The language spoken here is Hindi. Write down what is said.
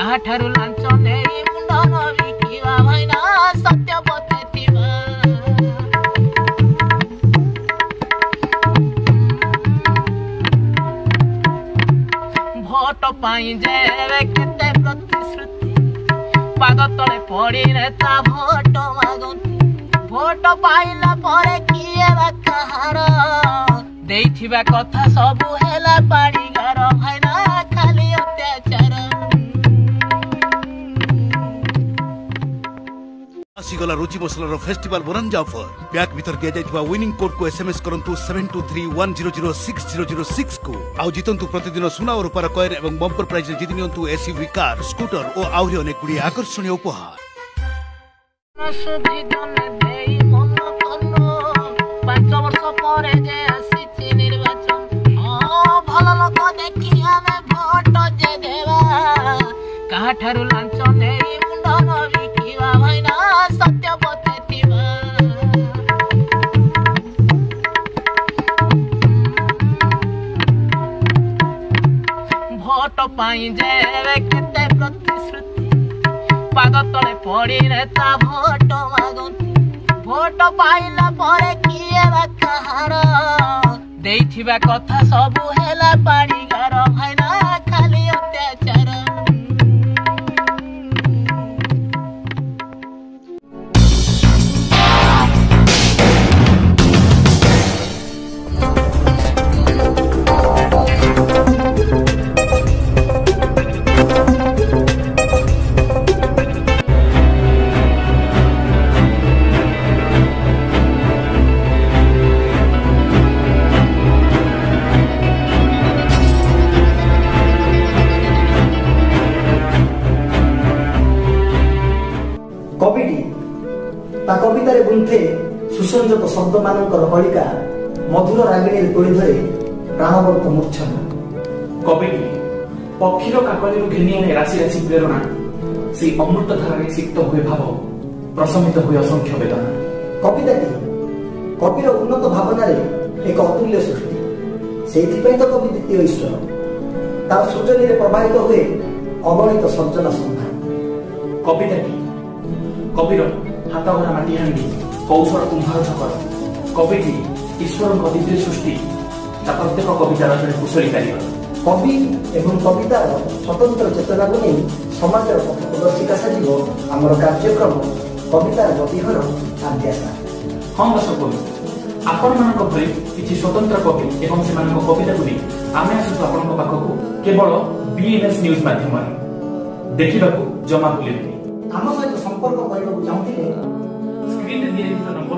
କାହାଠାରୁ ଲାଞ୍ଚ ନେଇ ମୁଣ୍ଡ ନବିକିବା ଭାଇନା ସତ୍ୟ ବତେଇଥିବା ଭୋଟ ପାଇଁ ଯେବେ କେତେ ପ୍ରତିଶ୍ରୁତି ପାଦ ତଳେ ପଡ଼ି ନେତା ଭୋଟ ମାଗନ୍ତି ଭୋଟ ପାଇଲା ପରେ କିଏ ବା କାହାର ଦେଇଥିବା କଥା ସବୁ ହେଲା ପାଣିଗାର ଭାଇନା ଖାଲି ଅତ୍ୟାଚାର आसीगला रुचि मसलार फेस्टिवल बोनांजा ऑफर पैक भीतर दिया जाइथिबा विनिंग कोड को एसएमएस करंतु 7231006006 को आउ जितंतु प्रतिदिन सुना और रुपार कॉइन एवं बम्पर प्राइज जिति नियंतु एसयूवी कार स्कूटर और आउरी अनेक गुडी आकर्षणीय उपहार काहाठारू लांच नेई मुंड नबिकिवा भाइना सत्य बतेइथिबा भोट पाई जेबे केते प्रतिश्रुति पाद तले पड़ी नेता भोट मागंती भोट पाइला परे किए बा कहार देइथिबा कथा सब हेला पाणीगार भाइना खाली अत्याचार कवितार गुंथे सुसंजत शब्द मानकर कलिका मधुर रागिणी तोड़ी धरे प्राणवंत मूर्छना कविटी पक्षीर काकली घेनी आने राशि राशि प्रेरणा से अमृत धारा सिक्त हुए भाव प्रशमित हुए असंख्य वेदना कविताटी कविर उन्नत भावना एक अतुल्य सृष्टि से तो कवि द्वितीय ईश्वर तार सृजनी प्रभावित हुए अगणित सर्जन संभार कविताटी कविर हाथगढ़ा माटी हांडी कौशल कुंभार छकर कविटी ईश्वर दिव्य सृष्टि प्रत्येक कवितार जड़े कुशली कारीगर कवि एवं कवितार स्वतंत्र चेतना को नहीं समाज पथप्रदर्शिका साजिब आमर कार्यक्रम कवितार गतिहर आद्यासा हाँ दर्शक कवि आपण मानक भली किछि स्वतंत्र कवि एवं से कविता को नहीं आमे आसु आपण पाखक केवल बीएनएस न्यूज माध्यम देखा जमा भूलेनि आम सहित संपर्क करने चाहूँ स्क्रीन दिए नंबर